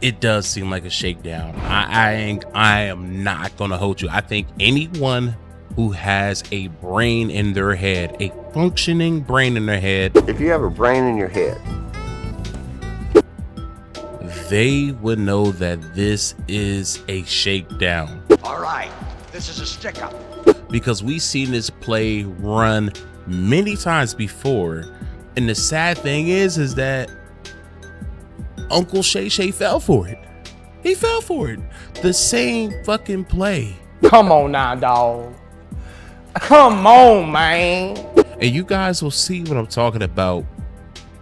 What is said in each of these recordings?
It does seem like a shakedown. I am not gonna hold you. I think anyone who has a brain in their head, a functioning brain in their head, if you have a brain in your head, they would know that this is a shakedown. All right, this is a stick-up. Because we've seen this play run many times before, and the sad thing is that Uncle Shay Shay fell for it. He fell for it. The same fucking play. Come on now, dog. Come on, man. And you guys will see what I'm talking about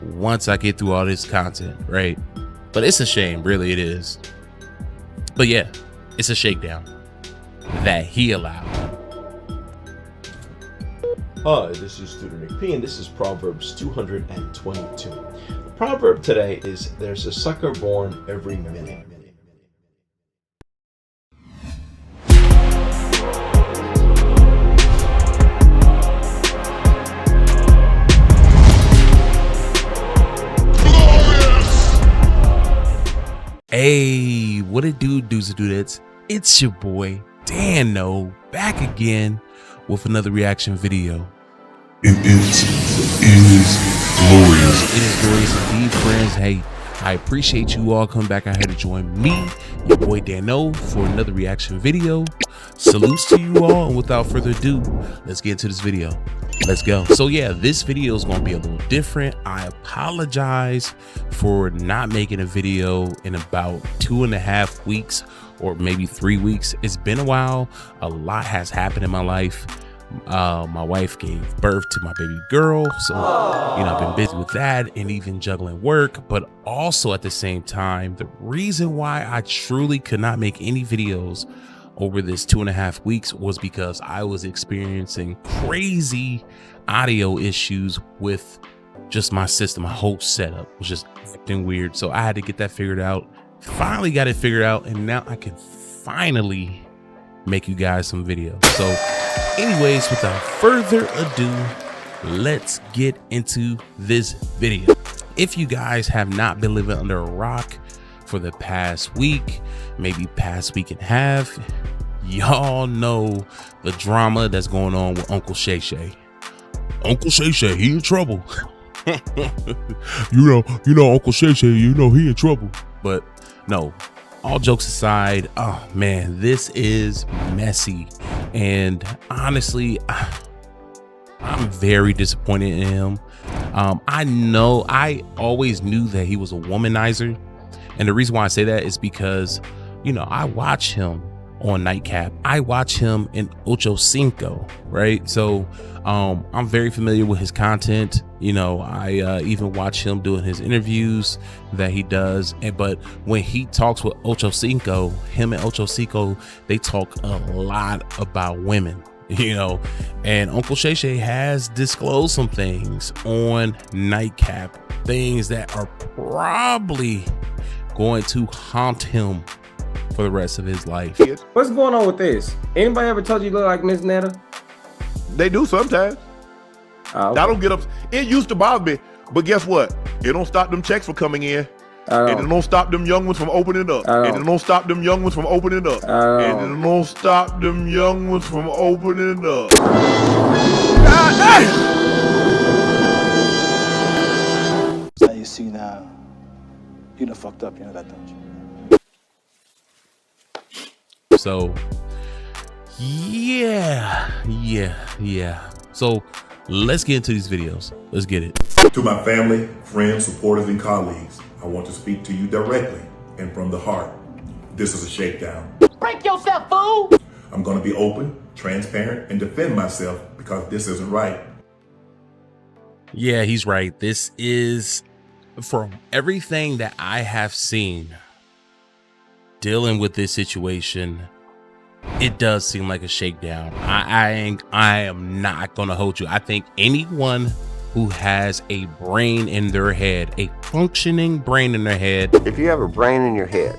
once I get through all this content, right? But it's a shame, really it is. But yeah, it's a shakedown that he allowed. Hi, this is Student McP, and this is Proverbs 222. The proverb today is, there's a sucker born every minute. Hey, what it do, dudes and dudettes? It's your boy, Dano, back again with another reaction video. It is glorious. It is glorious indeed, friends. Hey, I appreciate you all coming back out here to join me, your boy Dano, for another reaction video. Salutes to you all, and without further ado, let's get into this video. Let's go. So yeah, this video is going to be a little different. I apologize for not making a video in about 2.5 weeks or maybe 3 weeks. It's been a while. A lot has happened in my life. My wife gave birth to my baby girl, so you know, I've been busy with that and even juggling work. But also at the same time, the reason why I truly could not make any videos over this 2.5 weeks was because I was experiencing crazy audio issues with just my system. My whole setup was just acting weird, so I had to get that figured out. Finally got it figured out, and now I can finally make you guys some videos. So anyways, without further ado, let's get into this video. If you guys have not been living under a rock for the past week, maybe past week and a half, y'all know the drama that's going on with Uncle Shay Shay. Uncle Shay Shay, he in trouble. you know Uncle Shay Shay, you know he in trouble. But no, all jokes aside, oh man, this is messy. And honestly, I'm very disappointed in him. I always knew that he was a womanizer. And the reason why I say that is because, you know, I watch him on Nightcap. I watch him in Ocho Cinco, right? So I'm very familiar with his content. You know, I even watch him doing his interviews that he does. But when he talks with Ocho Cinco, him and Ocho Cinco, they talk a lot about women, you know, and Uncle Shay Shay has disclosed some things on Nightcap, things that are probably going to haunt him for the rest of his life. What's going on with this? Anybody ever told you you look like Miss Netta? They do sometimes. Okay. I don't get up. It used to bother me, but guess what? It don't stop them checks from coming in. And it don't stop them young ones from opening up. And it don't stop them young ones from opening up. And it don't stop them young ones from opening up. Now you see now, you done fucked up, you know that, don't you? So yeah. So let's get into these videos. Let's get it. To my family, friends, supporters, and colleagues, I want to speak to you directly and from the heart. This is a shakedown. Break yourself, fool! I'm going to be open, transparent, and defend myself because this isn't right. Yeah, he's right. This is, from everything that I have seen dealing with this situation, it does seem like a shakedown. I am not gonna hold you. I think anyone who has a brain in their head, a functioning brain in their head, if you have a brain in your head,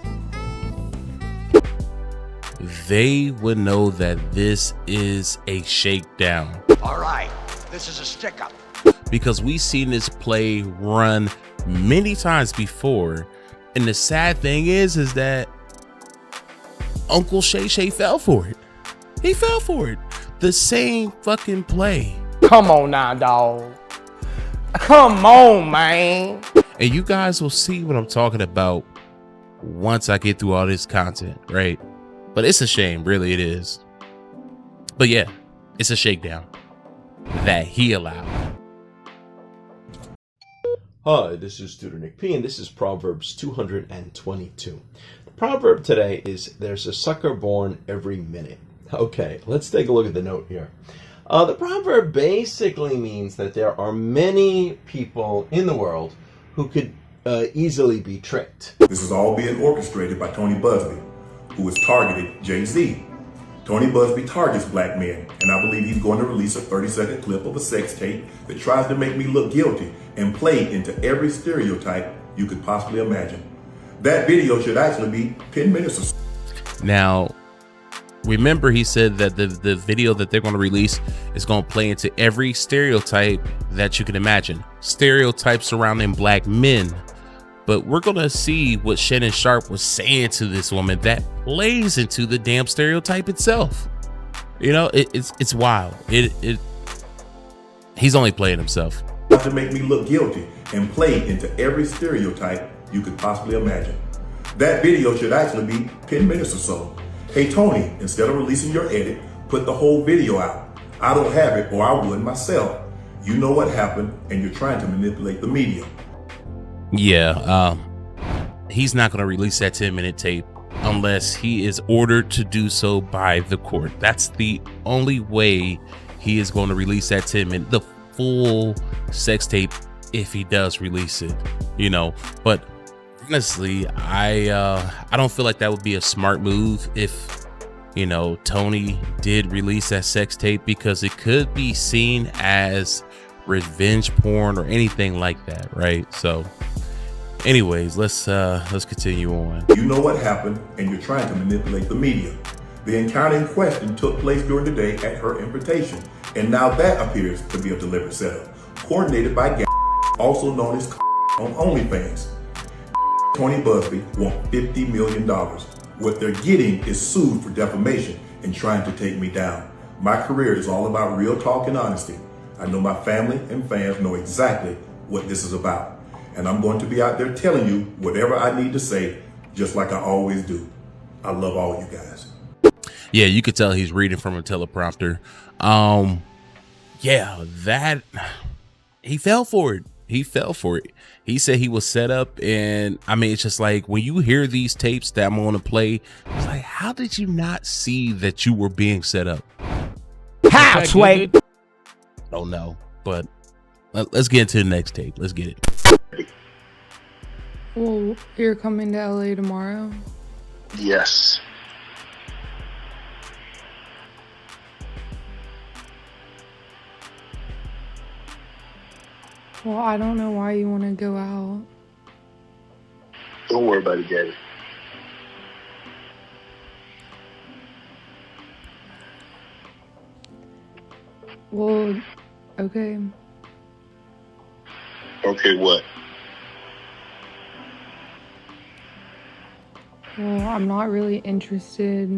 they would know that this is a shakedown. All right, this is a stick-up. Because we've seen this play run many times before, And the sad thing is that Uncle Shay Shay fell for it. He fell for it. The same fucking play. Come on now, dog. Come on, man. And you guys will see what I'm talking about once I get through all this content, right? But it's a shame, really it is. But yeah, it's a shakedown that he allowed. Hi, this is Tutor Nick P, and this is Proverbs 222. The proverb today is, there's a sucker born every minute. Okay, let's take a look at the note here. The proverb basically means that there are many people in the world who could easily be tricked. This is all being orchestrated by Tony Busby, who has targeted Jay-Z. Tony Busby targets black men, and I believe he's going to release a 30-second clip of a sex tape that tries to make me look guilty and play into every stereotype you could possibly imagine. That video should actually be 10 minutes or so. Now, remember he said that the video that they're going to release is going to play into every stereotype that you can imagine. Stereotypes surrounding black men. But we're going to see what Shannon Sharpe was saying to this woman that plays into the damn stereotype itself. You know, it's wild. He's only playing himself. To make me look guilty and play into every stereotype you could possibly imagine. That video should actually be 10 minutes or so. Hey Tony, instead of releasing your edit, put the whole video out. I don't have it, or I would myself. You know what happened, and you're trying to manipulate the media. Yeah, he's not going to release that 10-minute tape unless he is ordered to do so by the court. That's the only way he is going to release that 10-minute, the full sex tape, if he does release it, you know. But honestly, I don't feel like that would be a smart move if, you know, Tony did release that sex tape, because it could be seen as revenge porn or anything like that, right? So anyways, let's continue on. You know what happened, and you're trying to manipulate the media. The encounter in question took place during the day at her invitation, and now that appears to be a deliberate setup, coordinated by also known as on OnlyFans. Tony Busby wants $50 million. What they're getting is sued for defamation and trying to take me down. My career is all about real talk and honesty. I know my family and fans know exactly what this is about. And I'm going to be out there telling you whatever I need to say, just like I always do. I love all you guys. Yeah, you could tell he's reading from a teleprompter. Yeah, that he fell for it. He fell for it. He said he was set up, and I mean, it's just like when you hear these tapes that I'm going to play, it's like, how did you not see that you were being set up? How, Sway? I don't know, but let's get into the next tape. Let's get it. Well, you're coming to LA tomorrow? Yes. Well, I don't know why you want to go out. Don't worry about it, Gabby. Well, okay. Okay, what? Well, I'm not really interested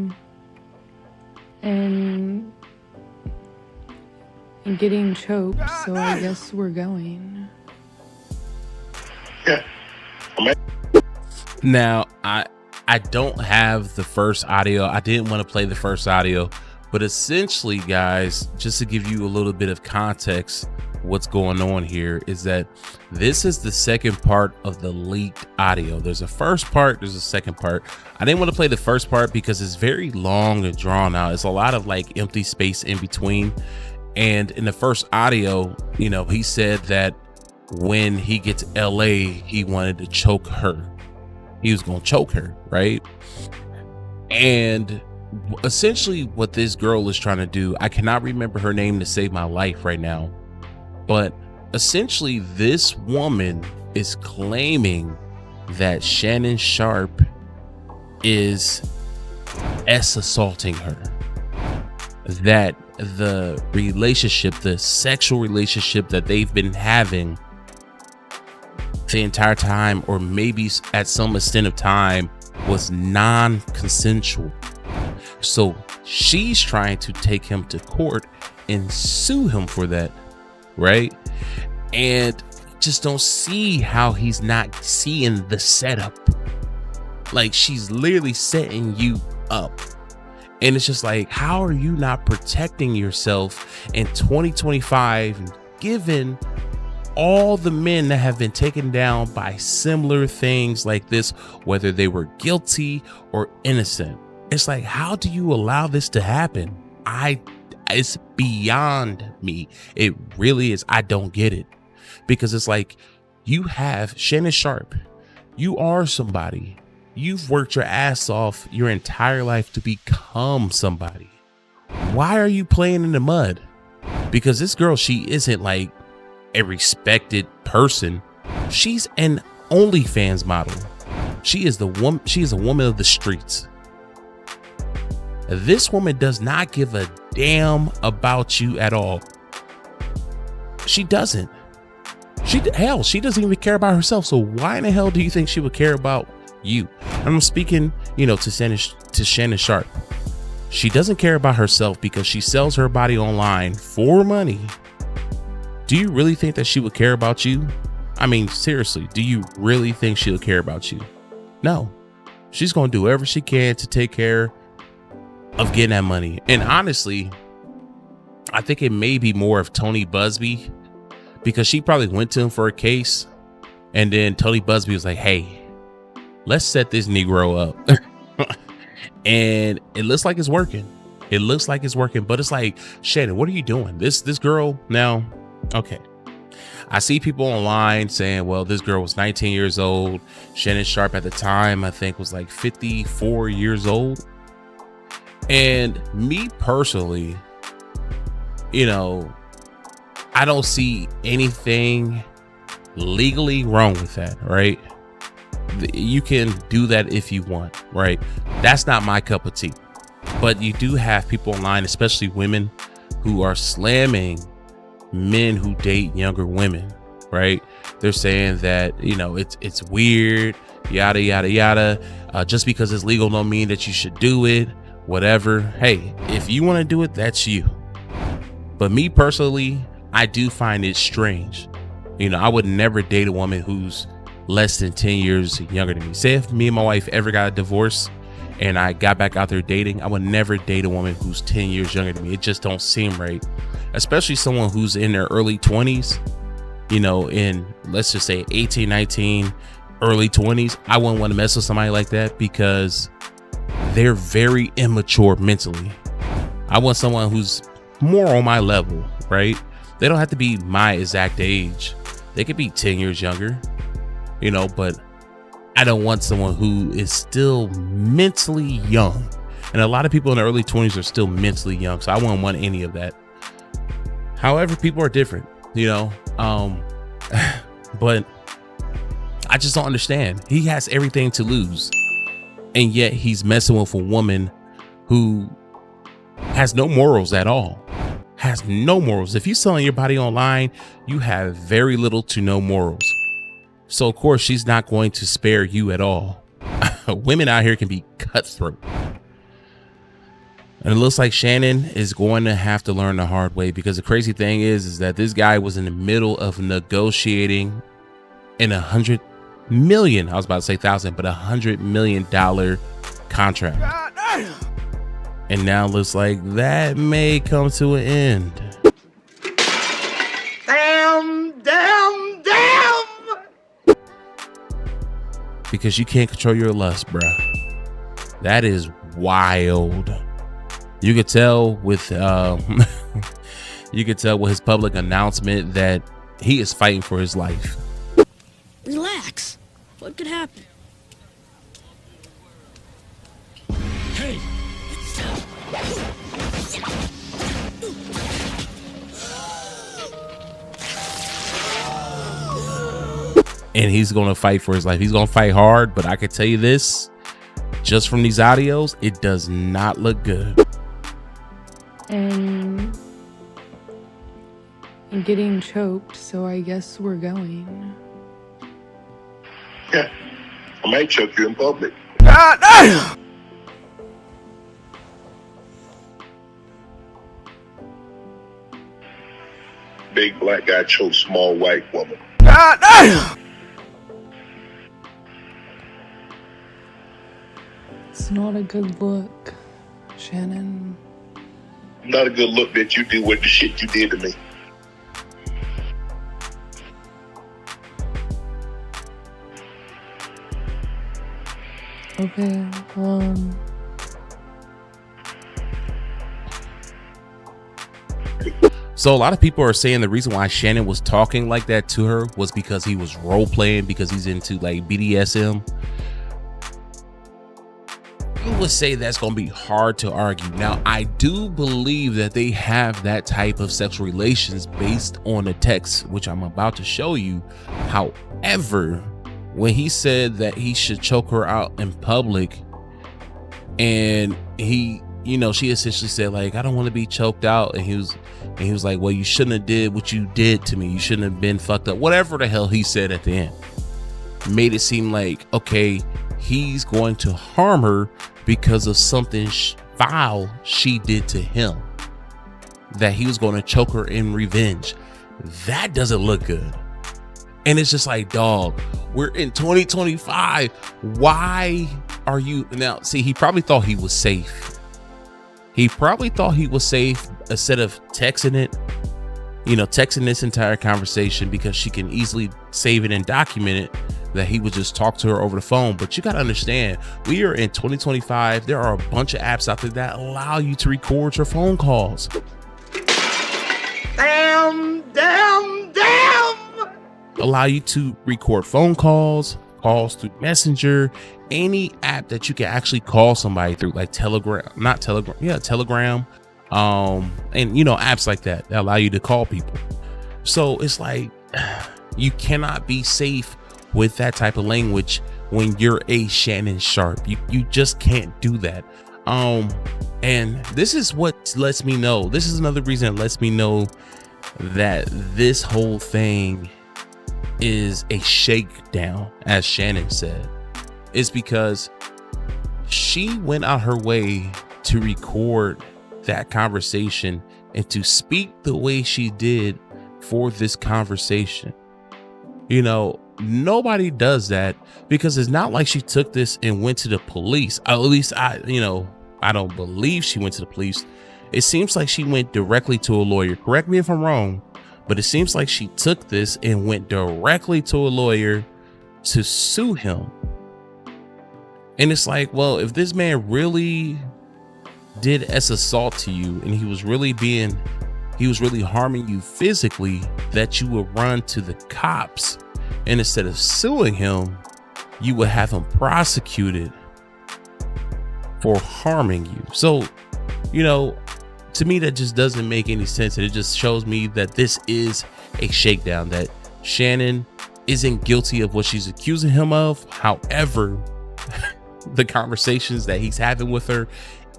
in getting choked, so I guess we're going. Yeah. Now, I don't have the first audio. I didn't want to play the first audio, but essentially, guys, just to give you a little bit of context, what's going on here is that this is the second part of the leaked audio. There's a first part, there's a second part. I didn't want to play the first part because it's very long and drawn out. It's a lot of like empty space in between. And in the first audio, you know, he said that when he gets LA, he wanted to choke her. He was going to choke her, right? And essentially what this girl is trying to do, I cannot remember her name to save my life right now, but essentially this woman is claiming that Shannon Sharpe is assaulting her, that the relationship, the sexual relationship that they've been having, the entire time, or maybe at some extent of time, was non-consensual. So she's trying to take him to court and sue him for that, right? And just don't see how he's not seeing the setup. Like, she's literally setting you up. And it's just like, how are you not protecting yourself in 2025, given all the men that have been taken down by similar things like this, whether they were guilty or innocent? It's like, how do you allow this to happen? It's beyond me. It really is. I don't get it, because it's like, you have Shannon Sharpe. You are somebody. You've worked your ass off your entire life to become somebody. Why are you playing in the mud? Because this girl, she isn't like a respected person. She's an OnlyFans model. She is a woman of the streets. This woman does not give a damn about you at all. She doesn't. She doesn't even care about herself. So why in the hell do you think she would care about you? I'm speaking, to Shannon Sharpe. She doesn't care about herself because she sells her body online for money. Do you really think that she would care about you? I mean, seriously, do you really think she'll care about you? No. She's going to do whatever she can to take care of getting that money. And honestly, I think it may be more of Tony Busby, because she probably went to him for a case, and then Tony Busby was like, hey, let's set this Negro up. And it looks like it's working. It looks like it's working, but it's like, Shannon, what are you doing? This girl now, okay. I see people online saying, well, this girl was 19 years old. Shannon Sharpe at the time, I think, was like 54 years old. And me personally, I don't see anything legally wrong with that, right? You can do that if you want, right? That's not my cup of tea. But you do have people online, especially women, who are slamming men who date younger women, right? They're saying that, it's weird, yada, yada, yada. Just because it's legal don't mean that you should do it, whatever. Hey, if you want to do it, that's you. But me personally, I do find it strange. I would never date a woman who's less than 10 years younger than me. Say if me and my wife ever got a divorce and I got back out there dating, I would never date a woman who's 10 years younger than me. It just don't seem right. Especially someone who's in their early 20s, in, let's just say 18, 19, early 20s. I wouldn't want to mess with somebody like that because they're very immature mentally. I want someone who's more on my level, right? They don't have to be my exact age. They could be 10 years younger, but I don't want someone who is still mentally young. And a lot of people in their early 20s are still mentally young. So I wouldn't want any of that. However, people are different, but I just don't understand. He has everything to lose. And yet he's messing with a woman who has no morals at all. Has no morals. If you're selling your body online, you have very little to no morals. So of course she's not going to spare you at all. Women out here can be cutthroat. And it looks like Shannon is going to have to learn the hard way, because the crazy thing is that this guy was in the middle of negotiating in $100 million. I was about to say thousand, but $100 million contract. And now it looks like that may come to an end. Damn. Because you can't control your lust, bruh. That is wild. You could tell with his public announcement that he is fighting for his life. Relax. What could happen? Hey. And he's going to fight for his life. He's going to fight hard, but I can tell you this, just from these audios, it does not look good. And I'm getting choked, so I guess we're going. I might choke you in public. God damn! Big black guy chokes small white woman. God damn! It's not a good look, Shannon. Not a good look that you do with the shit you did to me. Okay, So a lot of people are saying the reason why Shannon was talking like that to her was because he was role playing, because he's into like BDSM. I would say that's going to be hard to argue. Now, I do believe that they have that type of sexual relations based on the text, which I'm about to show you. However, when he said that he should choke her out in public, and he, you know, she essentially said like, I don't want to be choked out, and he was like, well, you shouldn't have did what you did to me, you shouldn't have been fucked up, whatever the hell he said at the end, made it seem like, okay, he's going to harm her because of something foul she did to him, that he was going to choke her in revenge. That doesn't look good. And it's just like, dog, we're in 2025. Why are you now? See, he probably thought he was safe. He probably thought he was safe instead of texting it, you know, texting this entire conversation, because she can easily save it and document it, that he would just talk to her over the phone. But you got to understand, we are in 2025. There are a bunch of apps out there that allow you to record your phone calls. Damn! Allow you to record phone calls through Messenger, any app that you can actually call somebody through, like Telegram, Telegram, and you know, apps like that allow you to call people. So it's like, you cannot be safe with that type of language when you're a Shannon Sharpe. You just can't do that. And this is what lets me know, this is another reason it lets me know that this whole thing is a shakedown, as Shannon said, is because she went out her way to record that conversation and to speak the way she did for this conversation. You know, nobody does that, because it's not like she took this and went to the police. At least I don't believe she went to the police. It seems like she went directly to a lawyer. Correct me if I'm wrong, but it seems like she took this and went directly to a lawyer to sue him. And it's like, well, if this man really did assault to you, and he was really harming you physically, that you would run to the cops, and instead of suing him, you would have him prosecuted for harming you. So, you know, to me, that just doesn't make any sense. And it just shows me that this is a shakedown, that Shannon isn't guilty of what she's accusing him of. However, the conversations that he's having with her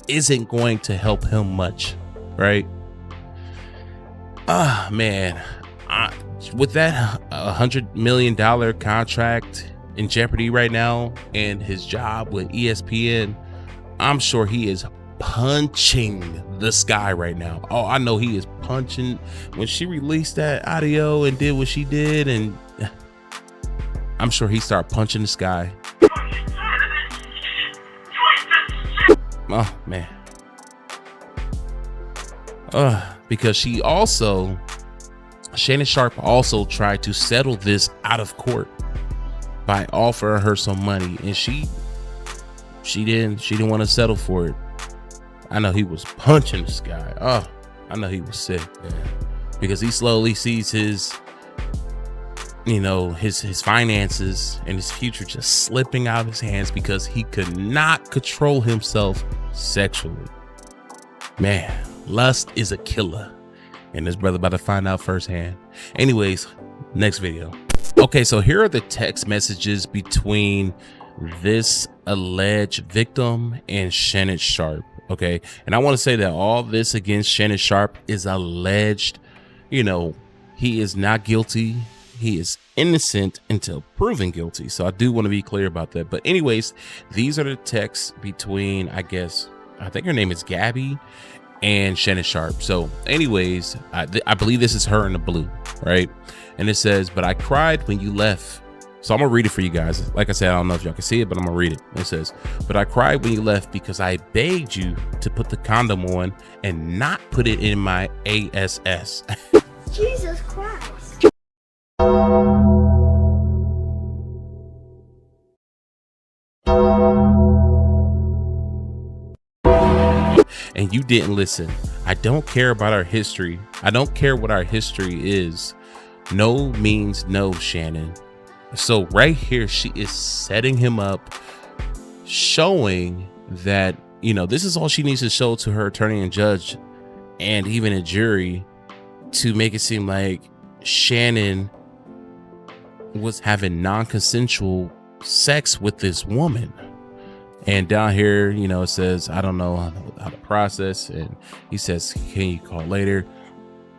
isn't going to help him much, right? Man, with that $100 million contract in jeopardy right now, and his job with ESPN, I'm sure he is punching the sky right now. Oh, I know he is punching. When she released that audio and did what she did, and I'm sure he started punching the sky. Oh man. Because Shannon Sharpe also tried to settle this out of court by offering her some money, and she didn't want to settle for it. I know he was punching this guy. Oh, I know he was sick, man, because he slowly sees his finances and his future just slipping out of his hands because he could not control himself sexually. Man, lust is a killer, and this brother about to find out firsthand. Anyways, next video. Okay, so here are the text messages between this alleged victim and Shannon Sharpe. Okay, and I want to say that all this against Shannon Sharpe is alleged. You know, he is not guilty he is innocent until proven guilty. So I do want to be clear about that. But anyways, these are the texts between, I think her name is Gabby and Shannon Sharpe. So anyways, I believe this is her in the blue, right? And it says, "But I cried when you left." So I'm gonna read it for you guys. Like I said, I don't know if y'all can see it, but I'm gonna read it. It says, "But I cried when you left because I begged you to put the condom on and not put it in my ASS." Jesus Christ. And you didn't listen. I don't care about our history. I don't care what our history is. No means no, Shannon. So right here, she is setting him up, showing that, you know, this is all she needs to show to her attorney and judge and even a jury to make it seem like Shannon was having non-consensual sex with this woman. And down here, you know, it says, "I don't know how to process." And he says, "Can you call later?"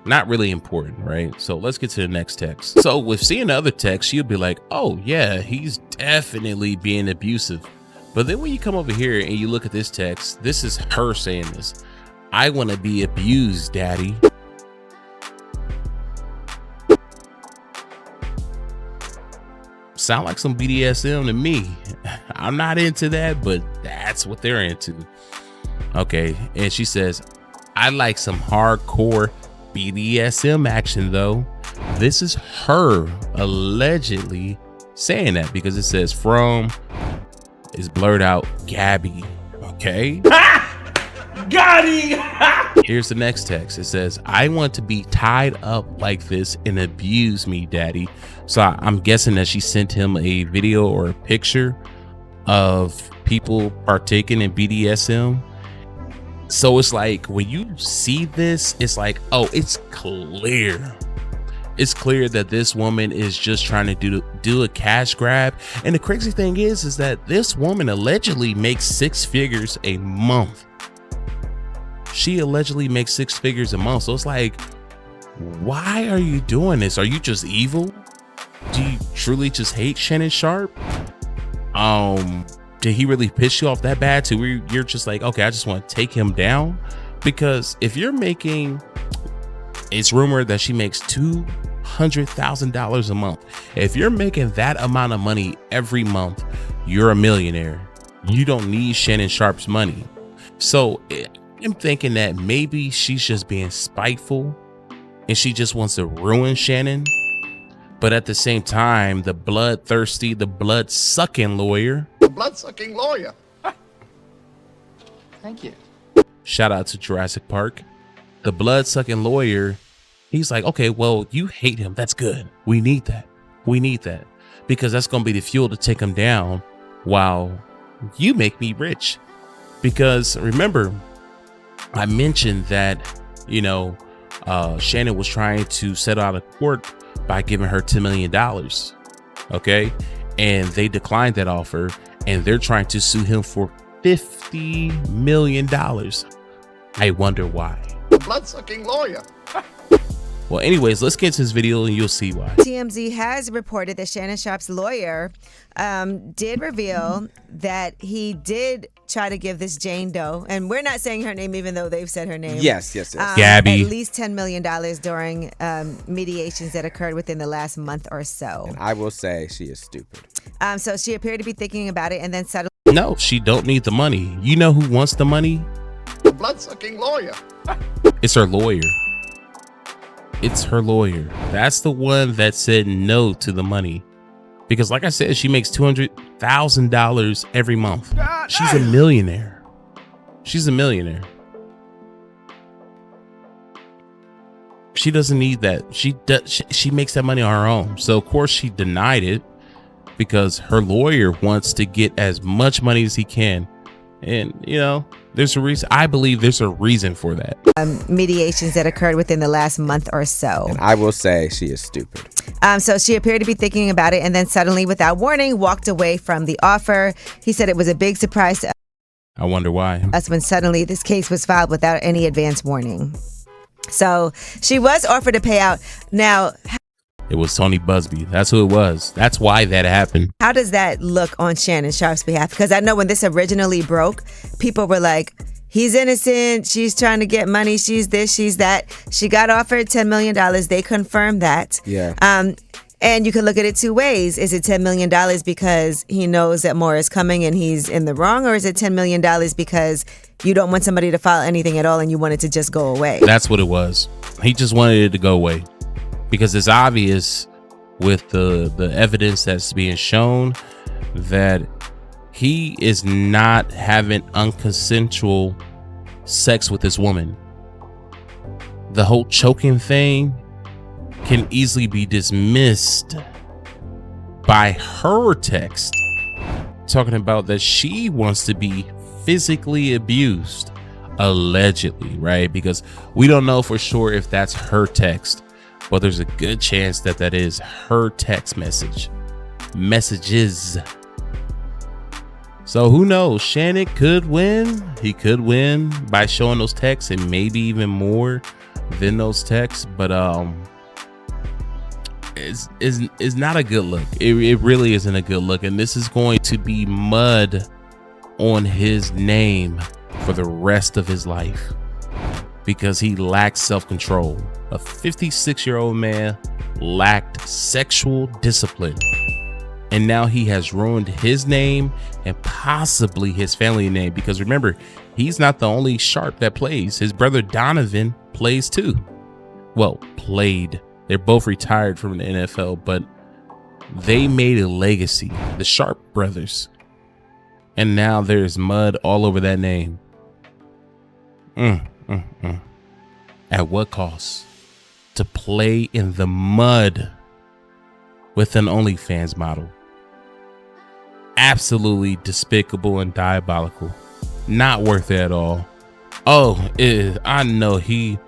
Not really important, right? So let's get to the next text. So with seeing the other text, you'll be like, "Oh yeah, he's definitely being abusive." But then when you come over here and you look at this text, this is her saying this. "I want to be abused, daddy." Sound like some BDSM to me. I'm not into that, but that's what they're into. Okay, and she says, "I like some hardcore BDSM action though." This is her allegedly saying that because it says from, is blurred out, Gabby. Okay. Got him. Here's the next text. It says, "I want to be tied up like this and abuse me, daddy." So I'm guessing that she sent him a video or a picture of people partaking in BDSM. So it's like when you see this, it's like, oh, it's clear. It's clear that this woman is just trying to do a cash grab. And the crazy thing is that this woman allegedly makes 6 figures a month. She allegedly makes 6 figures a month. So it's like, why are you doing this? Are you just evil? Do you truly just hate Shannon Sharpe? Did he really piss you off that bad to where you're just like, okay, I just want to take him down? Because if you're making, it's rumored that she makes $200,000 a month. If you're making that amount of money every month, you're a millionaire. You don't need Shannon Sharpe's money. So I'm thinking that maybe she's just being spiteful and she just wants to ruin Shannon. But at the same time, the bloodthirsty, the blood-sucking lawyer. The blood-sucking lawyer. Thank you. Shout out to Jurassic Park. The blood-sucking lawyer, he's like, okay, well, you hate him. That's good. We need that. We need that. Because that's going to be the fuel to take him down while you make me rich. Because remember, I mentioned that, you know, Shannon was trying to settle out of court by giving her $10 million. Okay. And they declined that offer and they're trying to sue him for $50 million. I wonder why. The blood-sucking lawyer. Well, anyways, let's get to this video and you'll see why. TMZ has reported that Shannon Sharpe's lawyer did reveal that he did try to give this Jane Doe, and we're not saying her name even though they've said her name. Yes. Gabby. At least $10 million during mediations that occurred within the last month or so. And I will say she is stupid. So she appeared to be thinking about it and then suddenly. No, she don't need the money. You know who wants the money? The blood-sucking lawyer. It's her lawyer. It's her lawyer. That's the one that said no to the money. Because like I said, she makes $200,000 every month. She's a millionaire. She's a millionaire. She doesn't need that. She makes that money on her own. So of course she denied it because her lawyer wants to get as much money as he can. And, you know, there's a reason. I believe there's a reason for that. Mediations that occurred within the last month or so. And I will say she is stupid. So she appeared to be thinking about it and then suddenly, without warning, walked away from the offer. He said it was a big surprise to I wonder why. us when suddenly this case was filed without any advance warning. So she was offered a payout. Now, It was Tony Busby. That's who it was. That's why that happened. How does that look on Shannon Sharp's behalf? Because I know when this originally broke, people were like, he's innocent. She's trying to get money. She's this, she's that. She got offered $10 million. They confirmed that. Yeah. And you can look at it two ways. Is it $10 million because he knows that more is coming and he's in the wrong? Or is it $10 million because you don't want somebody to file anything at all and you want it to just go away? That's what it was. He just wanted it to go away. Because it's obvious with the evidence that's being shown that he is not having unconsensual sex with this woman. The whole choking thing can easily be dismissed by her text talking about that she wants to be physically abused, allegedly, right? Because we don't know for sure if that's her text. Well, there's a good chance that that is her text messages. So who knows? Shannon could win. He could win by showing those texts and maybe even more than those texts. But it's not a good look. It really isn't a good look. And this is going to be mud on his name for the rest of his life because he lacks self-control. A 56-year-old man lacked sexual discipline, and now he has ruined his name and possibly his family name, because remember, he's not the only Sharp that plays. His brother Donovan plays too. Well, played. They're both retired from the NFL, but they made a legacy, the Sharp brothers, and now there's mud all over that name. At what cost? To play in the mud with an OnlyFans model. Absolutely despicable and diabolical. Not worth it at all. Oh, I know he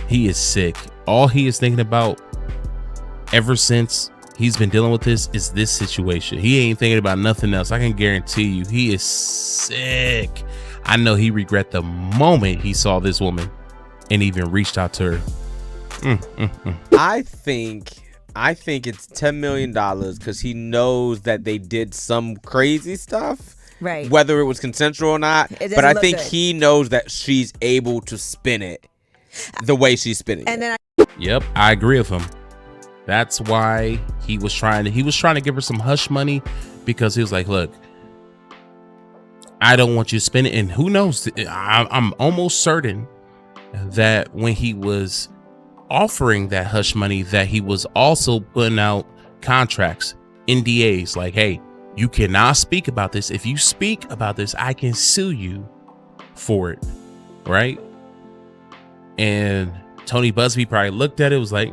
is sick. All he is thinking about ever since he's been dealing with this is this situation. He ain't thinking about nothing else. I can guarantee you he is sick. I know he regret the moment he saw this woman and even reached out to her. I think it's $10 million because he knows that they did some crazy stuff, right? Whether it was consensual or not. But I think he knows that she's able to spin it the way she's spinning and it. Then Yep, I agree with him. That's why he was trying to give her some hush money, because he was like, look, I don't want you to spend it. And who knows, I'm almost certain that when he was offering that hush money, that he was also putting out contracts, NDAs, like, hey, you cannot speak about this. If you speak about this, I can sue you for it, right? And Tony Busby probably looked at it, was like,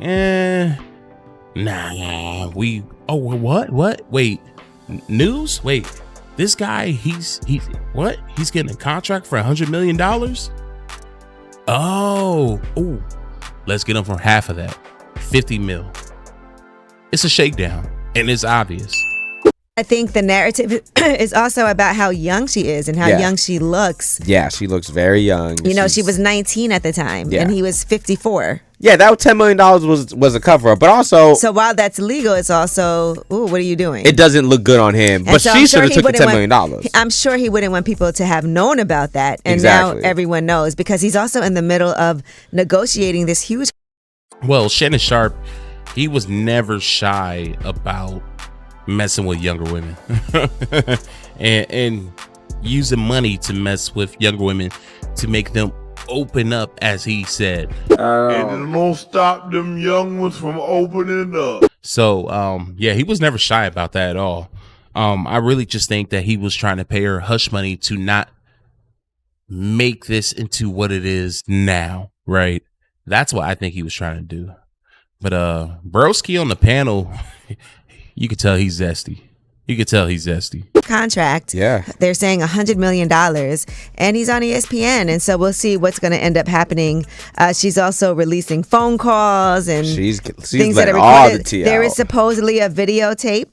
nah, what? Wait, news? Wait, this guy, he's getting a contract for $100 million? Oh, let's get him for half of that, 50 mil. It's a shakedown, and it's obvious. I think the narrative is also about how young she is and how young she looks. Yeah, she looks very young. You know, she was 19 at the time, and he was 54. Yeah, that $10 million was a cover up, but also. So while that's legal, it's also, ooh, what are you doing? It doesn't look good on him, but so she should have took the $10 million. I'm sure he wouldn't want people to have known about that, and now everyone knows, because he's also in the middle of negotiating this huge. Well, Shannon Sharp, he was never shy about messing with younger women and using money to mess with younger women to make them open up, as he said. And it don't stop them young ones from opening up. So yeah, he was never shy about that at all. I really just think that he was trying to pay her hush money to not make this into what it is now, right? That's what I think he was trying to do. But Broski on the panel, you could tell he's zesty. Contract. Yeah. They're saying $100 million, and he's on ESPN, and so we'll see what's going to end up happening. She's also releasing phone calls and she's things that letting are all recorded. the tea There out. is supposedly a videotape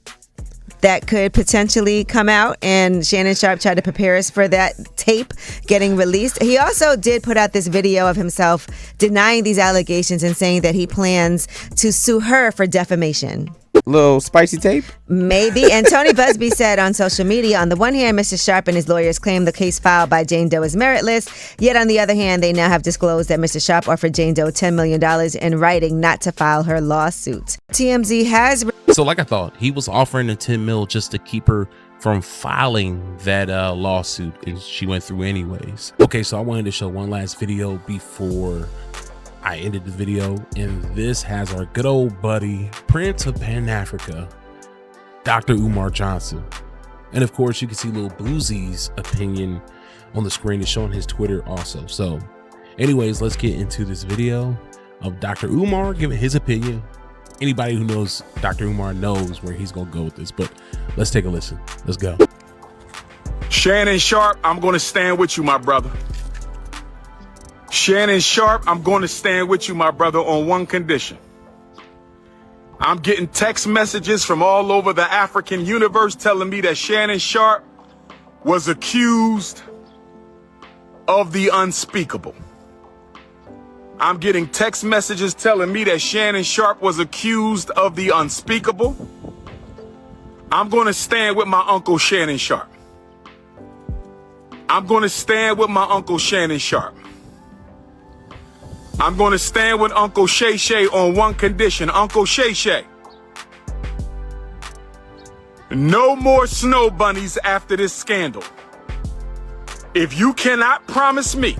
that could potentially come out, and Shannon Sharpe tried to prepare us for that tape getting released. He also did put out this video of himself denying these allegations and saying that he plans to sue her for defamation. Little spicy tape? Maybe. And Tony Busby said on social media, on the one hand, Mr. Sharpe and his lawyers claim the case filed by Jane Doe is meritless. Yet on the other hand, they now have disclosed that Mr. Sharpe offered Jane Doe $10 million in writing not to file her lawsuit. TMZ has... So like I thought, he was offering the 10 mil just to keep her from filing that lawsuit, and she went through anyways. Okay, so I wanted to show one last video before I ended the video, and this has our good old buddy, Prince of Pan Africa, Dr. Umar Johnson. And of course, you can see Lil Boosie's opinion on the screen. It's showing his Twitter also. So anyways, let's get into this video of Dr. Umar giving his opinion. Anybody who knows Dr. Umar knows where he's gonna go with this, but let's take a listen. Let's go. Shannon Sharpe, I'm gonna stand with you, my brother. Shannon Sharpe, I'm going to stand with you, my brother, on one condition. I'm getting text messages from all over the African universe telling me that Shannon Sharpe was accused of the unspeakable. I'm getting text messages telling me that Shannon Sharpe was accused of the unspeakable. I'm going to stand with my uncle Shannon Sharpe. I'm going to stand with my uncle Shannon Sharpe. I'm going to stand with Uncle Shay Shay on one condition. Uncle Shay Shay, no more snow bunnies after this scandal. If you cannot promise me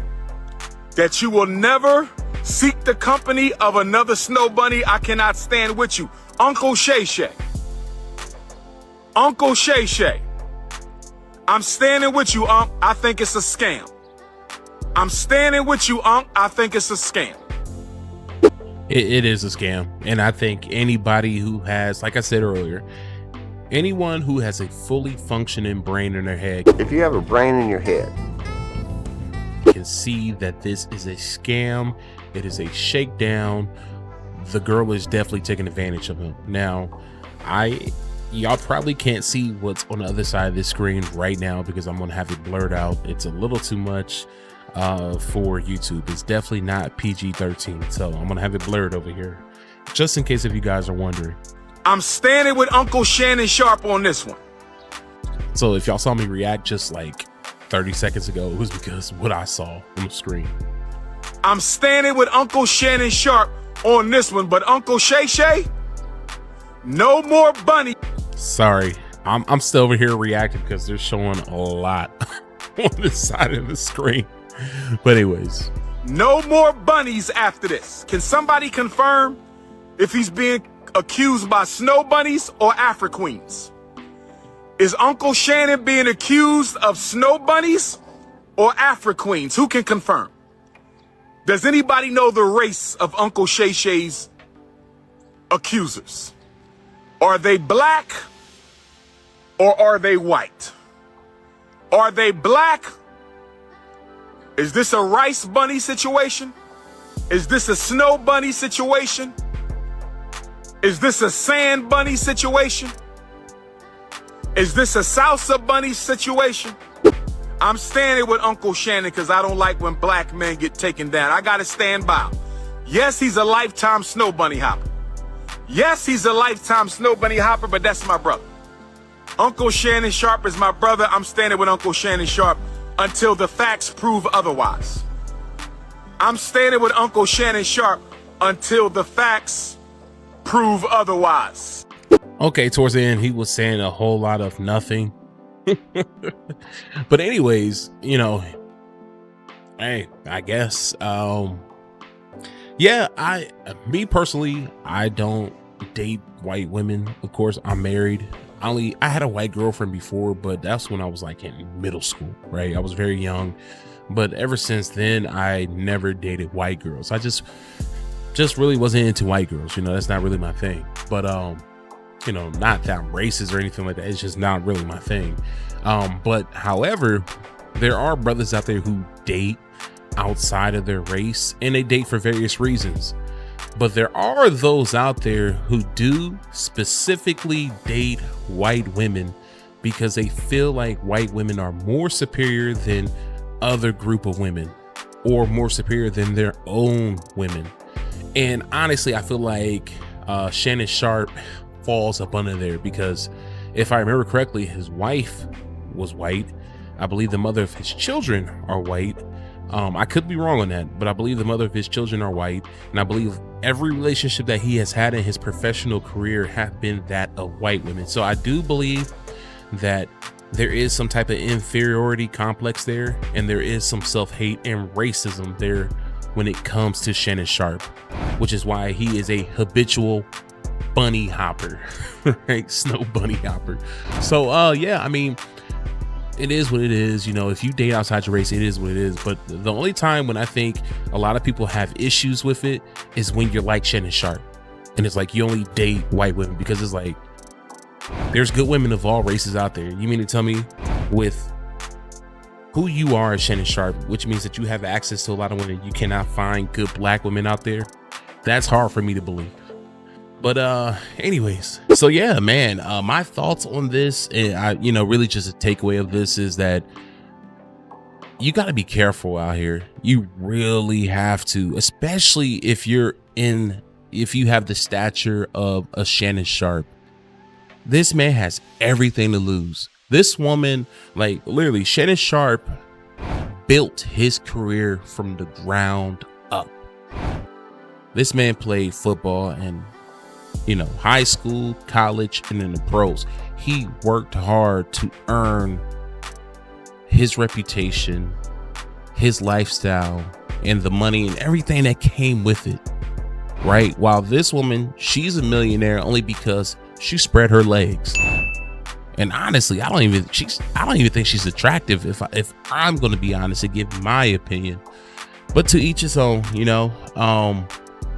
that you will never seek the company of another snow bunny, I cannot stand with you. Uncle Shay Shay. Uncle Shay Shay. I'm standing with you, Unc. I think it's a scam. I'm standing with you, Unc. I think it's a scam. It is a scam. And I think anybody who has, like I said earlier, anyone who has a fully functioning brain in their head, if you have a brain in your head, can see that this is a scam. It is a shakedown. The girl is definitely taking advantage of him. Now, y'all probably can't see what's on the other side of this screen right now because I'm gonna have it blurred out. It's a little too much for YouTube. It's definitely not PG-13, so I'm gonna have it blurred over here just in case if you guys are wondering. I'm standing with Uncle Shannon Sharpe on this one. So if y'all saw me react just like 30 seconds ago, it was because what I saw on the screen. I'm standing with Uncle Shannon Sharpe on this one, but Uncle Shay Shay, no more bunny. Sorry, I'm still over here reacting because they're showing a lot on this side of the screen. But anyways, no more bunnies after this. Can somebody confirm if he's being accused by snow bunnies or Afro queens? Is Uncle Shannon being accused of snow bunnies or Afro queens? Who can confirm? Does anybody know the race of Uncle Shay Shay's accusers? Are they black or are they white? Are they black? Is this a rice bunny situation? Is this a snow bunny situation? Is this a sand bunny situation? Is this a salsa bunny situation? I'm standing with Uncle Shannon because I don't like when black men get taken down. I got to stand by him. Yes, he's a lifetime snow bunny hopper. Yes, he's a lifetime snow bunny hopper, but that's my brother. Uncle Shannon Sharpe is my brother. I'm standing with Uncle Shannon Sharpe until the facts prove otherwise. I'm standing with Uncle Shannon Sharpe until the facts prove otherwise. Okay, towards the end, he was saying a whole lot of nothing. But anyways, you know, hey, I guess, yeah, me personally, I don't date white women. Of course, I'm married. I had a white girlfriend before, but that's when I was like in middle school, right? I was very young, but ever since then, I never dated white girls. I just really wasn't into white girls. You know, that's not really my thing. But, you know, not that I'm racist or anything like that. It's just not really my thing. But however, there are brothers out there who date outside of their race, and they date for various reasons. But there are those out there who do specifically date white women because they feel like white women are more superior than other group of women, or more superior than their own women. And honestly, I feel like Shannon Sharpe falls up under there, because if I remember correctly, his wife was white. I believe the mother of his children are white. I could be wrong on that, but I believe the mother of his children are white. And I believe every relationship that he has had in his professional career have been that of white women. So I do believe that there is some type of inferiority complex there, and there is some self-hate and racism there when it comes to Shannon Sharpe, which is why he is a habitual bunny hopper, right? Snow bunny hopper. So yeah, I mean, it is what it is. You know, if you date outside your race, it is what it is. But the only time when I think a lot of people have issues with it is when you're like Shannon Sharpe, and it's like you only date white women, because it's like there's good women of all races out there. You mean to tell me with who you are as Shannon Sharpe, which means that you have access to a lot of women, you cannot find good black women out there? That's hard for me to believe. But anyways, so yeah, man, my thoughts on this, and really just a takeaway of this is that you got to be careful out here. You really have to, especially if you have the stature of a Shannon Sharpe. This man has everything to lose. This woman, like literally, Shannon Sharpe built his career from the ground up. This man played football and, high school, college, and then the pros. He worked hard to earn his reputation, his lifestyle, and the money and everything that came with it, right? While this woman, she's a millionaire only because she spread her legs. And honestly, I don't even think she's attractive, if I'm going to be honest and give my opinion. But to each his own,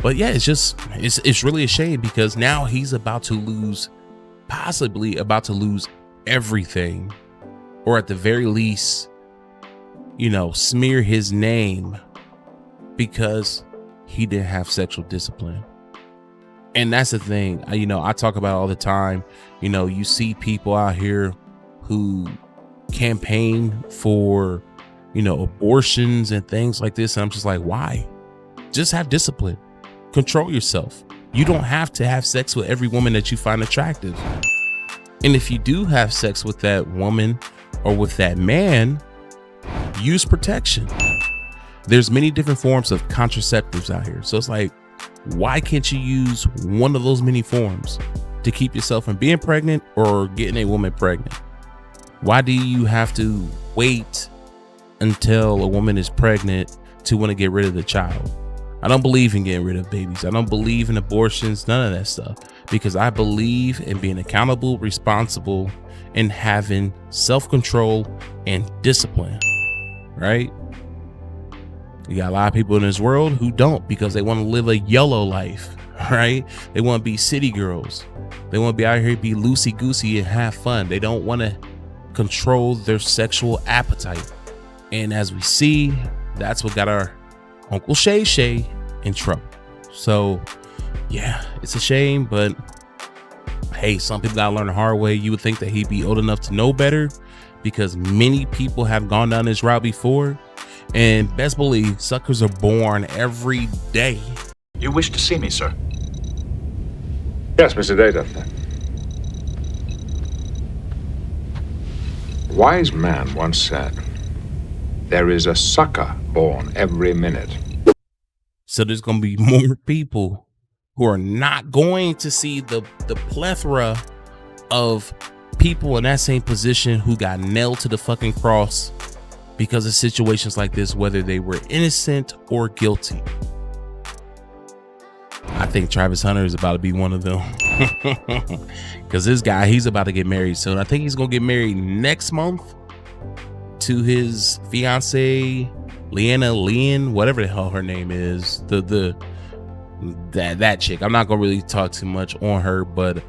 But yeah, it's really a shame, because now he's possibly about to lose everything, or at the very least, smear his name because he didn't have sexual discipline. And that's the thing, I talk about all the time. You see people out here who campaign for, abortions and things like this. And I'm just like, why? Just have discipline. Control yourself. You don't have to have sex with every woman that you find attractive. And if you do have sex with that woman or with that man, use protection. There's many different forms of contraceptives out here. So it's like, why can't you use one of those many forms to keep yourself from being pregnant or getting a woman pregnant? Why do you have to wait until a woman is pregnant to want to get rid of the child? I don't believe in getting rid of babies. I don't believe in abortions, none of that stuff, because I believe in being accountable, responsible, and having self-control and discipline, right? You got a lot of people in this world who don't, because they want to live a YOLO life, right? They want to be city girls. They want to be out here, be loosey-goosey and have fun. They don't want to control their sexual appetite. And as we see, that's what got our Uncle Shay Shay in trouble. So yeah, it's a shame, but hey, some people gotta learn the hard way. You would think that he'd be old enough to know better, because many people have gone down this route before, and best believe suckers are born every day. You wish to see me, sir? Yes, Mr. Data. A wise man once said, there is a sucker born every minute. So there's going to be more people who are not going to see the plethora of people in that same position who got nailed to the fucking cross because of situations like this, whether they were innocent or guilty. I think Travis Hunter is about to be one of them. Because this guy, he's about to get married soon. I think he's going to get married next month to his fiance, Leanna Lynn, whatever the hell her name is. That chick. I'm not going to really talk too much on her, but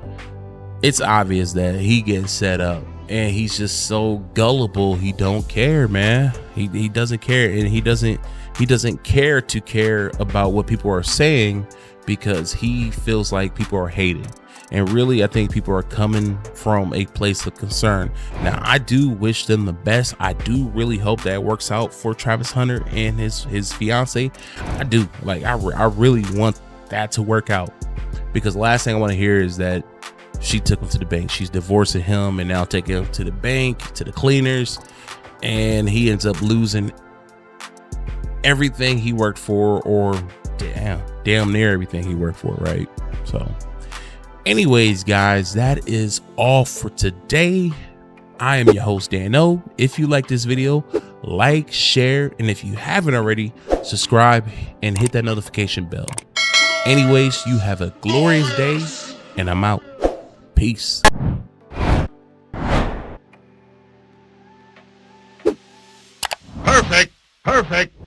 it's obvious that he gets set up. And he's just so gullible. He don't care, man. He doesn't care, and he doesn't care about what people are saying, because he feels like people are hating. And really, I think people are coming from a place of concern. Now, I do wish them the best. I do really hope that it works out for Travis Hunter and his fiance. I do. Like, I really want that to work out, because the last thing I want to hear is that she took him to the bank. She's divorcing him and now taking him to the bank, to the cleaners, and he ends up losing everything he worked for, or damn near everything he worked for, right? So anyways, guys, that is all for today. I am your host, Dan O. If you like this video, like, share, and if you haven't already, subscribe and hit that notification bell. Anyways, you have a glorious day, and I'm out. Peace. Perfect.